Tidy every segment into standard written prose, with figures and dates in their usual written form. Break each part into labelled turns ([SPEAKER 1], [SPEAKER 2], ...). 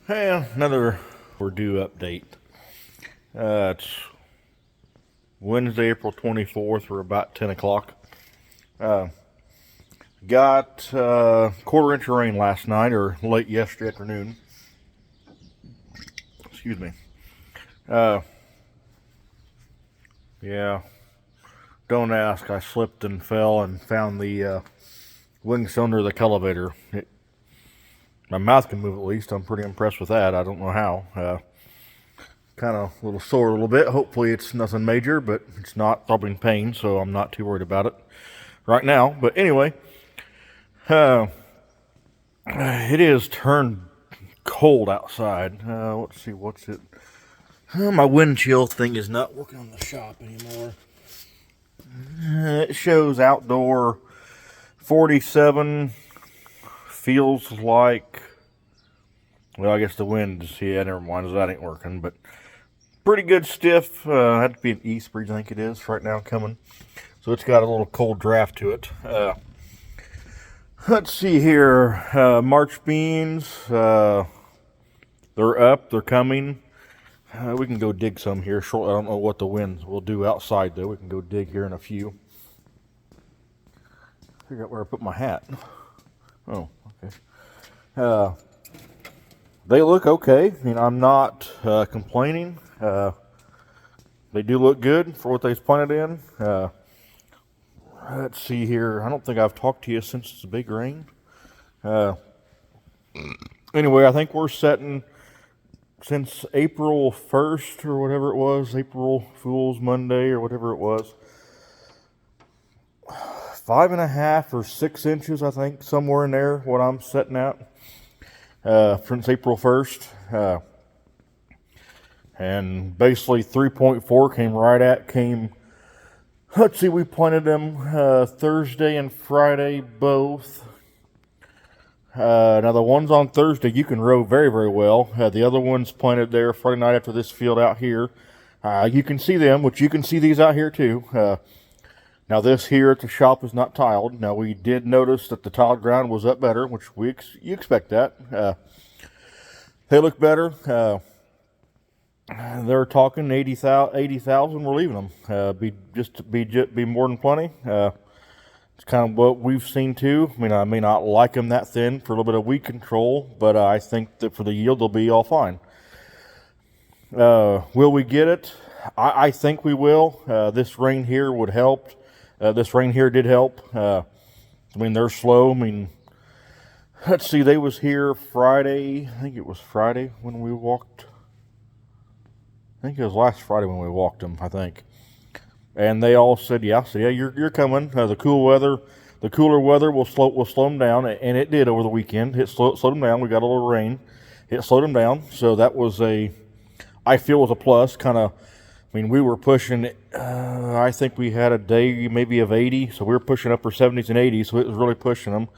[SPEAKER 1] Hey, another Purdue update. It's Wednesday, April 24th, or about 10 o'clock. Uh, got quarter inch of rain last night, or late yesterday afternoon. Excuse me. Uh, yeah, don't ask. I slipped and fell and found the wing cylinder of the elevator. My mouth can move at least. I'm pretty impressed with that. I don't know how. Kind of a little sore a little bit. Hopefully it's nothing major, but it's not. Probably in pain, so I'm not too worried about it right now. But anyway, it is turned cold outside. Let's see, what's it? My wind chill thing is not working on the shop anymore. It shows outdoor 47. Feels like, well, I guess the wind's, yeah, never mind, that ain't working, but pretty good stiff. Had to be an east breeze, I think it is, right now coming. So it's got a little cold draft to it. Let's see here. March beans, they're up, they're coming. We can go dig some here shortly. I don't know what the winds will do outside, though. We can go dig here in a few. Figure out where I put my hat. Oh, okay. They look okay. I mean, I'm not complaining. They do look good for what they've planted in. Let's see here. I don't think I've talked to you since the big rain. Anyway, I think we're setting since April 1st or whatever it was, April Fool's Monday or whatever it was. 5.5 or 6 inches, I think, somewhere in there, what I'm setting out. Since April 1st. And basically 3.4 came, let's see, we planted them Thursday and Friday both. Now the ones on Thursday you can row very, very well. The other ones planted there Friday night after this field out here. You can see them, which you can see these out here too. Now this here at the shop is not tiled. Now we did notice that the tiled ground was up better, which you expect that. They look better. They're talking 80,000. We're leaving them. Be more than plenty. It's kind of what we've seen too. I mean, I may not like them that thin for a little bit of weed control, but I think that for the yield they'll be all fine. Will we get it? I think we will. This rain here would help. This rain here did help. I mean, they're slow. I mean, let's see, they was here Friday. I think it was Friday when we walked. I think it was last Friday when we walked them, I think. And they all said, yeah, you're coming. The cooler weather will slow them down, and it did over the weekend. It slowed them down. We got a little rain. It slowed them down, so that was I feel was a plus, kind of. I mean, we were pushing, I think we had a day maybe of 80, so we were pushing upper 70s and 80s, so it was really pushing them.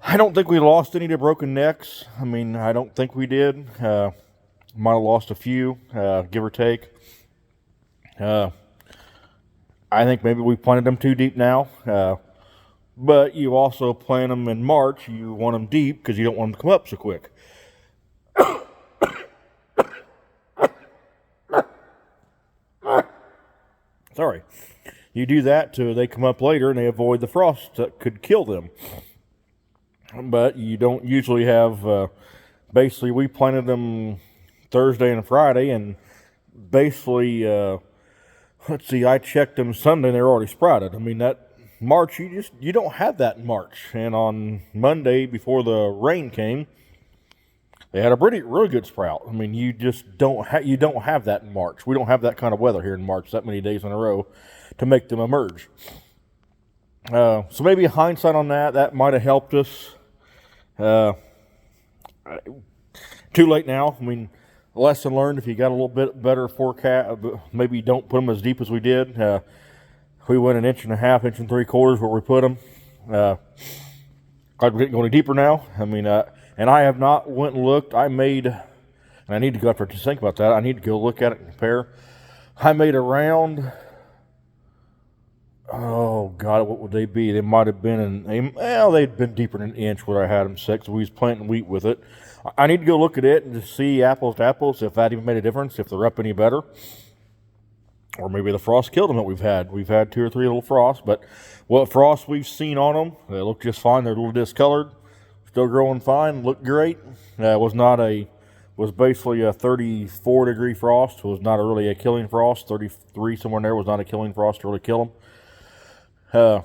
[SPEAKER 1] I don't think we lost any to broken necks. I mean, I don't think we did. Might have lost a few, give or take. I think maybe we planted them too deep now. But you also plant them in March. You want them deep because you don't want them to come up so quick. Sorry. You do that till they come up later and they avoid the frost that could kill them. But you don't usually have, basically we planted them Thursday and Friday, and basically, let's see, I checked them Sunday and they're already sprouted. I mean, that March, you don't have that in March. And on Monday before the rain came, they had a really good sprout. I mean, you just don't have that in March. We don't have that kind of weather here in March, that many days in a row, to make them emerge. So maybe hindsight on that might have helped us. Too late now. I mean, lesson learned. If you got a little bit better forecast, maybe don't put them as deep as we did. We went 1.5 inches, 1 3/4 where we put them. Glad we didn't go any deeper now. I mean, and I have not went and looked. I need to go after to think about that. I need to go look at it and compare. I made around, oh God, what would they be? They might have been they'd been deeper than 1 inch where I had them set, so we was planting wheat with it. I need to go look at it and just see apples to apples if that even made a difference, if they're up any better. Or maybe the frost killed them that we've had. We've had 2 or 3 little frosts, but what frost we've seen on them, they look just fine. They're a little discolored, still growing fine, look great. Was basically a 34-degree frost. It was not really a killing frost. 33 somewhere in there was not a killing frost to really kill them.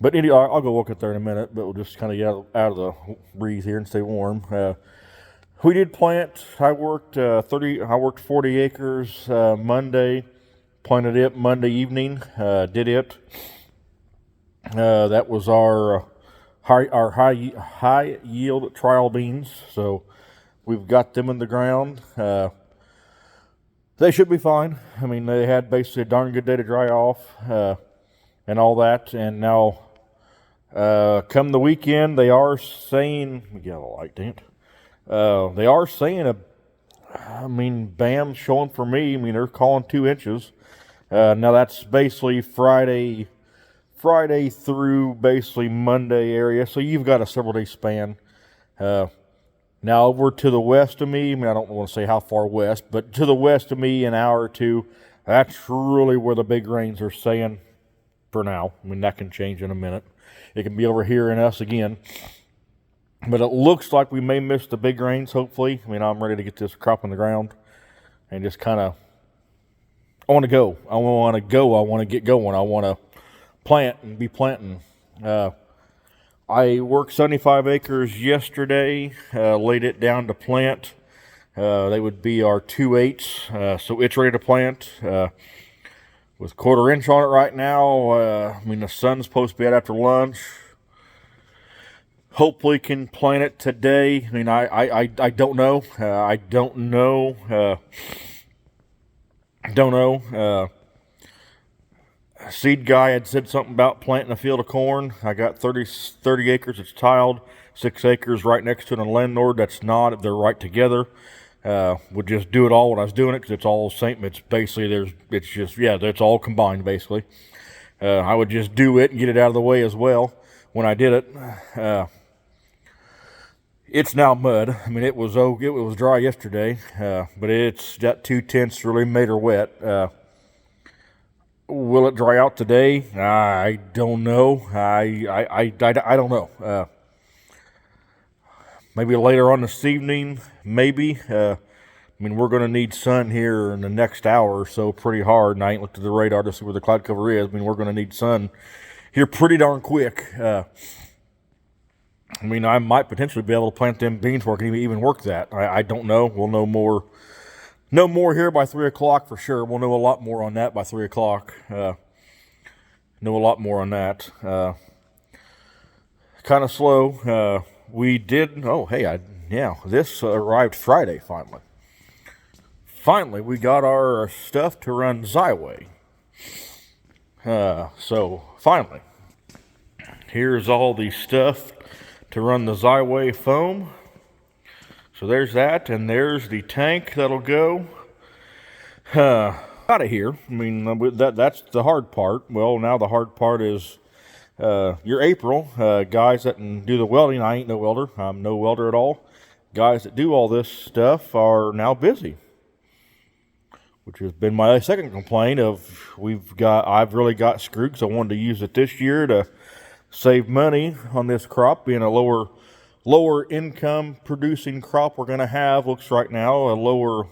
[SPEAKER 1] But anyway, I'll go look at there in a minute. But we'll just kind of get out of the breeze here and stay warm. We did plant. I worked 40 acres Monday. Planted it Monday evening. Did it. That was our high yield trial beans. So we've got them in the ground. They should be fine. I mean, they had basically a darn good day to dry off and all that. And now, come the weekend, they are saying, let me get a light, damn it. They are saying, BAM's showing for me. I mean, they're calling 2 inches. Now that's basically Friday through basically Monday area. So you've got a several day span. Now over to the west of me, I mean, I don't want to say how far west, but to the west of me, an hour or 2, that's really where the big rains are saying for now. I mean, that can change in a minute. It can be over here in us again. But it looks like we may miss the big rains, hopefully. I mean, I'm ready to get this crop in the ground and just kind of, I want to go. I want to get going. I want to plant and be planting. I worked 75 acres yesterday, laid it down to plant. They would be our 2/8, so it's ready to plant. With 1/4 inch on it right now. The sun's supposed to be out after lunch. Hopefully can plant it today. I mean, I don't know. I don't know. Seed guy had said something about planting a field of corn. I got 30 acres. It's tiled. 6 acres right next to a landlord that's not. They're right together. Would just do it all when I was doing it because it's all the same. It's basically it's all combined basically. I would just do it and get it out of the way as well when I did it. It's now mud. I mean, it was dry yesterday, but it's got 2 tenths really made her wet. Will it dry out today? I don't know. I don't know. Maybe later on this evening, maybe. We're going to need sun here in the next hour or so pretty hard, and I ain't looked at the radar to see where the cloud cover is. We're going to need sun here pretty darn quick. I might potentially be able to plant them beans where I can even work that. I don't know. We'll know more here by 3 o'clock for sure. We'll know a lot more on that by 3 o'clock. Know a lot more on that. Kind of slow. We did. This arrived Friday finally. Finally, we got our stuff to run Xyway. So finally, here's all the stuff to run the Xyway foam. So there's that, and there's the tank that'll go out of here. That's the hard part. Well, now the hard part is your April. Guys that can do the welding. I ain't no welder. I'm no welder at all. Guys that do all this stuff are now busy, which has been my second complaint of I've really got screwed because I wanted to use it this year to save money on this crop, being a lower income producing crop we're going to have. Looks right now a lower,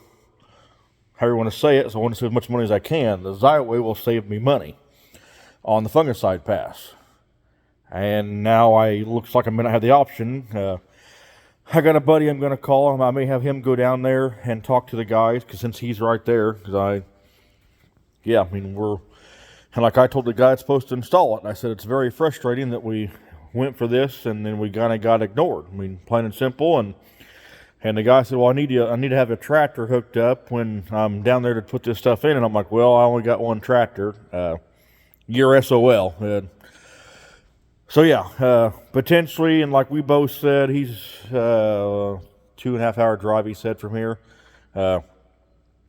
[SPEAKER 1] however you want to say it, so I want to save as much money as I can. The Xyway will save me money on the fungicide pass. And now looks like I'm going to have the option. I got a buddy I'm going to call him. I may have him go down there and talk to the guys, because since he's right there, and like I told the guy that's supposed to install it, I said it's very frustrating that we went for this and then we kind of got ignored. Plain and simple. And the guy said, well, I need to have a tractor hooked up when I'm down there to put this stuff in. And I'm like, well, I only got one tractor. You're SOL. Potentially, and like we both said, he's 2.5 hour drive, he said, from here.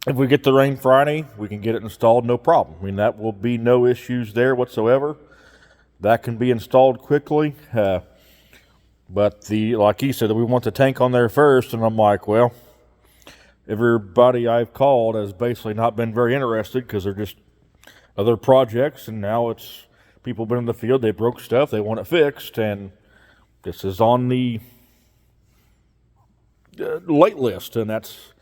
[SPEAKER 1] If we get the rain Friday, we can get it installed, no problem. That will be no issues there whatsoever. That can be installed quickly. But like he said, we want the tank on there first, and I'm like, well, everybody I've called has basically not been very interested because they're just other projects, and now it's people been in the field, they broke stuff, they want it fixed, and this is on the late list, and that's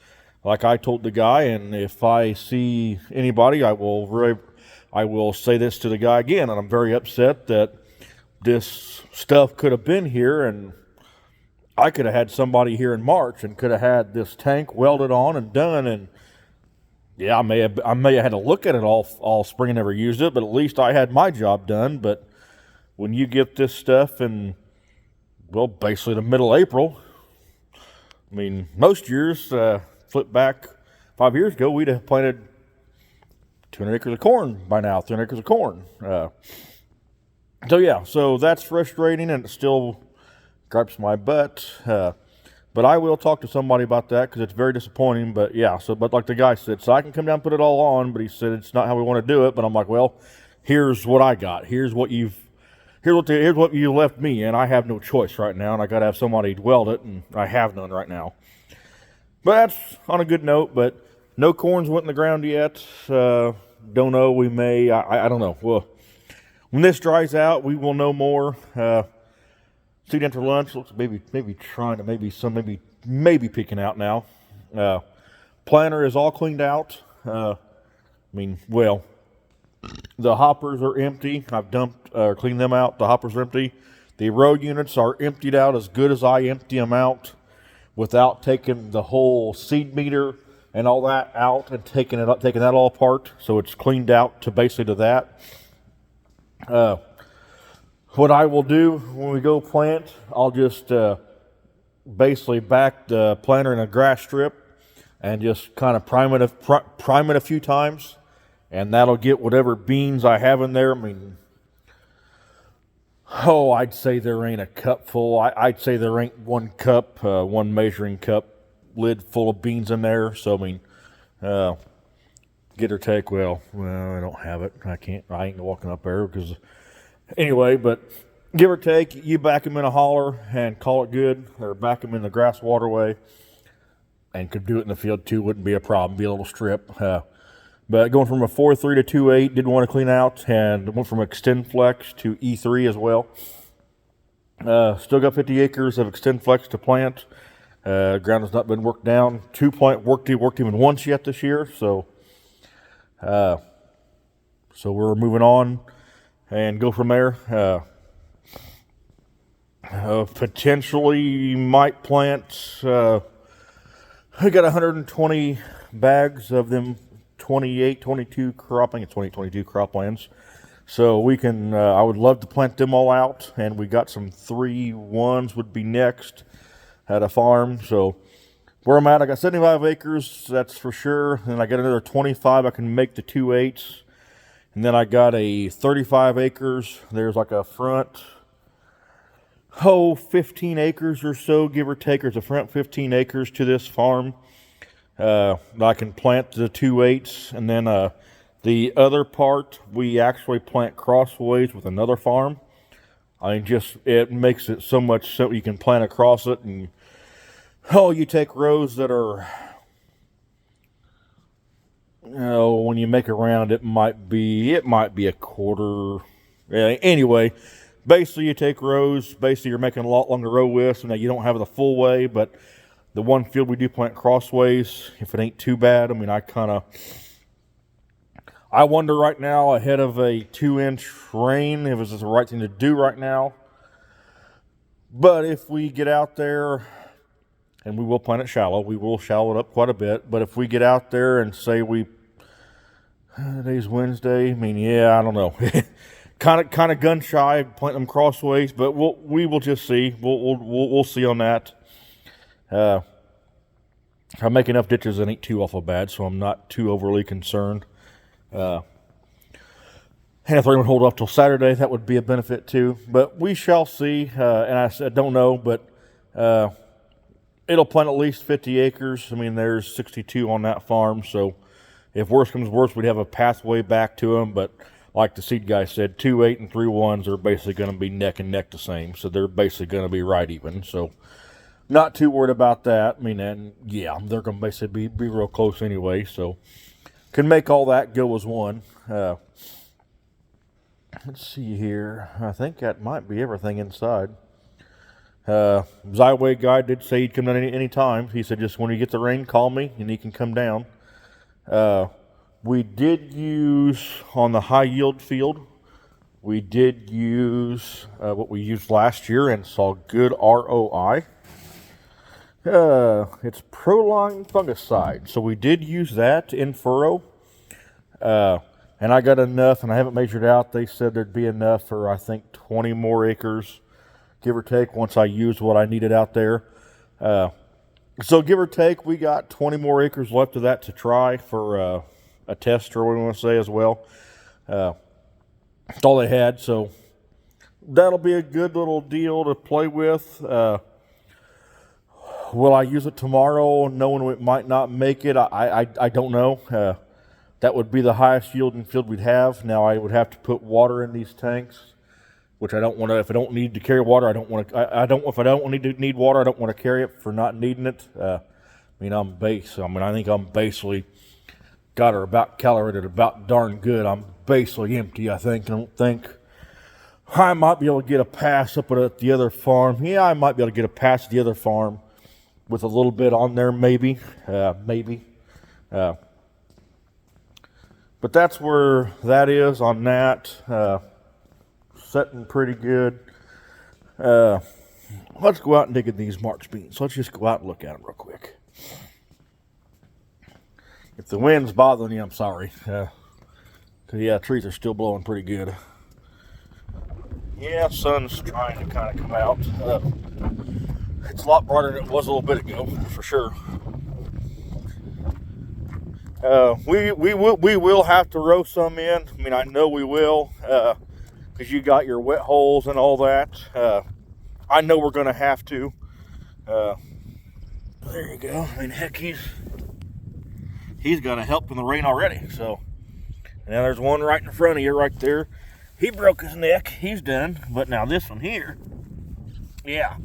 [SPEAKER 1] like I told the guy. And if I see anybody, I will say this to the guy again, and I'm very upset that this stuff could have been here, and I could have had somebody here in March and could have had this tank welded on and done. And yeah, I may have had to look at it all spring and never used it, but at least I had my job done. But when you get this stuff in, well, basically the middle of April, I mean, most years, flip back 5 years ago, we'd have planted 200 acres of corn by now, 300 acres of corn. So that's frustrating, and it still gripes my butt. But I will talk to somebody about that because it's very disappointing. But yeah, but like the guy said, so I can come down and put it all on, but he said it's not how we want to do it. But I'm like, well, here's what I got. Here's what you left me, and I have no choice right now, and I got to have somebody weld it, and I have none right now. But that's on a good note. But no corns went in the ground yet. Don't know. We may. I don't know. Well, when this dries out, we will know more. Seed enter lunch looks maybe trying to maybe peeking out now. Planter is all cleaned out. The hoppers are empty. I've cleaned them out. The hoppers are empty. The row units are emptied out as good as I empty them out without taking the whole seed meter and all that out and taking that all apart. So it's cleaned out to basically to that. What I will do when we go plant, I'll just basically back the planter in a grass strip and just kind of prime it a few times, and that'll get whatever beans I have in there. I mean, I'd say there ain't a cup full. I'd say there ain't one cup, one measuring cup lid full of beans in there. So I mean, get or take. Well, I don't have it. I ain't walking up there because. Anyway, but give or take, you back them in a holler and call it good, or back them in the grass waterway, and could do it in the field too. Wouldn't be a problem. Be a little strip. But going from a 4.3 to 2.8, didn't want to clean out, and went from XtendFlex to E3 as well. Still got 50 acres of XtendFlex to plant. Ground has not been worked down. Worked even once yet this year, so we're moving on. And go from there. Potentially might plant. I got 120 bags of them 22 croplands. So we can. I would love to plant them all out, and we got some 3-1s would be next at a farm. So where I'm at, I got 75 acres. That's for sure. And I got another 25. I can make the 2/8. And then I got a 35 acres. There's like a front, 15 acres or so, give or take. There's a front 15 acres to this farm. I can plant the 2/8. And then the other part, we actually plant crossways with another farm. It makes it so much so you can plant across it. And, you take rows that are... when you make a round, it might be a quarter. Anyway, basically you take rows. Basically, you're making a lot longer row widths, so now you don't have the full way. But the one field we do plant crossways, if it ain't too bad. I mean, I wonder right now, ahead of a 2-inch rain, if it's the right thing to do right now. But if we get out there, and we will plant it shallow, we will shallow it up quite a bit. But if we get out there and say today's Wednesday. I mean, I don't know. kind of gun shy, planting them crossways, but we will just see. We'll see on that. I make enough ditches that ain't too awful bad, so I'm not too overly concerned. And if they're going to hold off till Saturday, that would be a benefit too. But we shall see. And I said, don't know, but it'll plant at least 50 acres. I mean, there's 62 on that farm, so if worse comes worse, we'd have a pathway back to them. But like the seed guy said, 2 8 and 3 1s are basically going to be neck and neck the same. So they're basically going to be right even. So not too worried about that. I mean, and yeah, they're going to basically be real close anyway. So can make all that go as one. Let's see here. I think that might be everything inside. Zyway guy did say he'd come down any time. He said just when you get the rain, call me and he can come down. We did use on the high yield field. We did use what we used last year and saw good ROI. It's Proline fungicide. So we did use that in furrow. And I got enough, and I haven't measured out. They said there'd be enough for, I think, 20 more acres, give or take, once I used what I needed out there. So give or take, we got 20 more acres left of that to try for a test, or what we want to say as well. That's all they had, so that'll be a good little deal to play with. Will I use it tomorrow, knowing it might not make it? I don't know. That would be the highest yielding field we'd have. Now I would have to put water in these tanks, which I don't want to. If I don't need to carry water, I don't want to. If I don't need water, I don't want to carry it for not needing it. I think I'm basically got her about calibrated about darn good. I'm basically empty. I don't think I might be able to get a pass up at the other farm. Yeah, I might be able to get a pass at the other farm with a little bit on there, maybe. But that's where that is on that. Setting pretty good. Let's go out and dig in these March beans. Let's just go out and look at them real quick. If the wind's bothering you, I'm sorry. Because, yeah, trees are still blowing pretty good. Yeah, sun's trying to kind of come out. It's a lot brighter than it was a little bit ago, for sure. We will have to row some in. I mean, I know we will, because you got your wet holes and all that. I know we're going to have to. There you go. I mean, heck, he's got a help in the rain already. So, now there's one right in front of you right there. He broke his neck. He's done. But now this one here, yeah,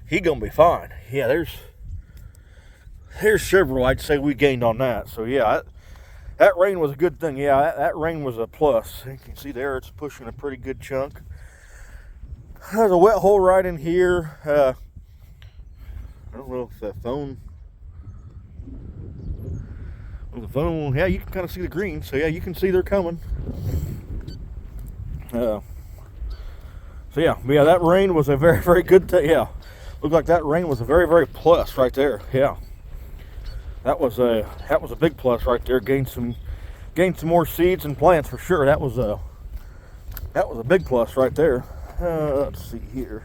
[SPEAKER 1] he gonna be fine. Yeah, there's several I'd say we gained on that. So yeah, that rain was a good thing. Yeah, that rain was a plus. You can see there it's pushing a pretty good chunk. There's a wet hole right in here. I don't know if the phone, yeah, you can kind of see the green. So yeah, you can see they're coming. So yeah, that rain was a very, very good thing. Yeah, looked like that rain was a very, very plus right there. Yeah. That was a big plus right there. Gained some more seeds and plants for sure. That was a big plus right there. Let's see here.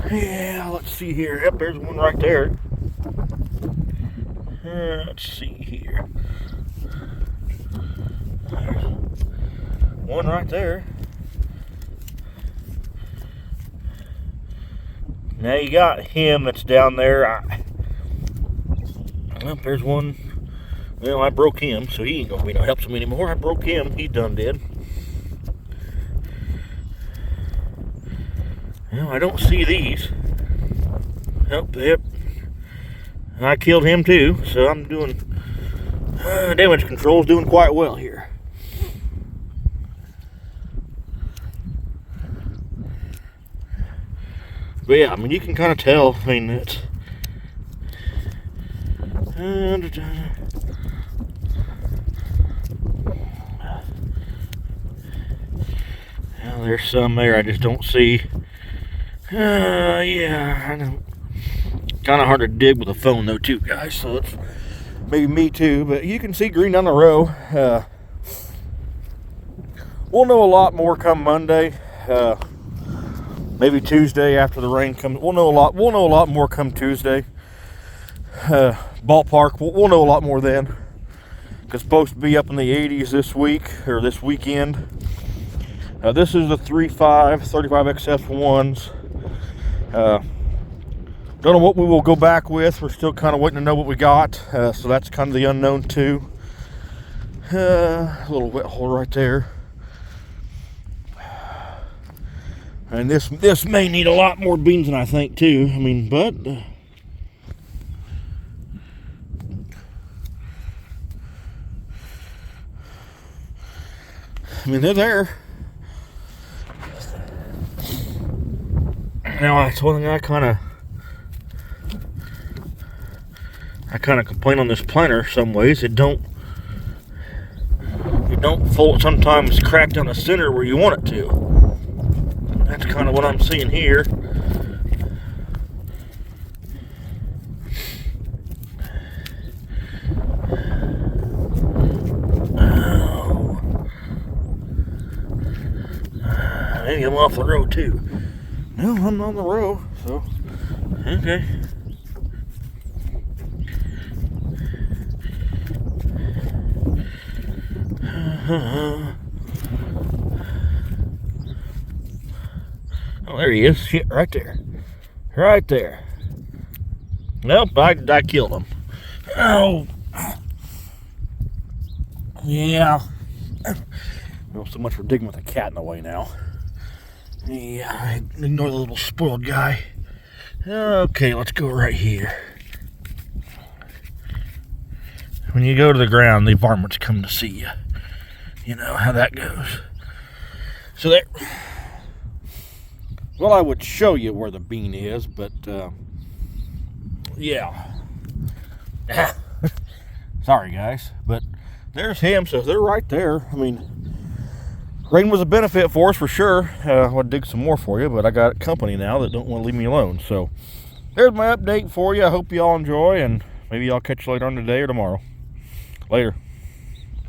[SPEAKER 1] Yeah, let's see here. Yep, there's one right there. Let's see here. There's one right there. Now you got him that's down there. Well, there's one. Well, I broke him, so he ain't gonna be no help to me anymore. I broke him. He done did. Well, I don't see these. Yep. I killed him too, so I'm doing damage control's doing quite well here. But yeah, I mean, you can kind of tell. I mean, it's well, there's some there I just don't see. Yeah, I know. Kind of hard to dig with a phone though, too, guys. So it's maybe me too. But you can see green down the row. We'll know a lot more come Monday. Maybe Tuesday after the rain comes. We'll know a lot more come Tuesday. Ballpark. We'll know a lot more then. It's supposed to be up in the 80s this week or this weekend. This is the 3.5 35XF1s. Don't know what we will go back with. We're still kind of waiting to know what we got. So that's kind of the unknown too. A little wet hole right there. And this may need a lot more beans than I think too. I mean, but I mean, they're there. Now, that's one thing I kind of complain on this planter some ways. It don't fold, sometimes crack down the center where you want it to. That's kind of what I'm seeing here. Maybe I'm off the row too. No, I'm on the row, so okay. Oh, there he is. Shit, right there. Right there. Nope, I killed him. Oh. Yeah. Well, so much for digging with a cat in the way now. Yeah, ignore the little spoiled guy. Okay, let's go right here. When you go to the ground, the varmints come to see you. You know how that goes. So there. Well, I would show you where the bean is, but yeah. Sorry, guys, but there's him. So they're right there. I mean, rain was a benefit for us for sure. I'll dig some more for you, but I got company now that don't want to leave me alone. So there's my update for you. I hope you all enjoy, and maybe I'll catch you later on today or tomorrow. Later.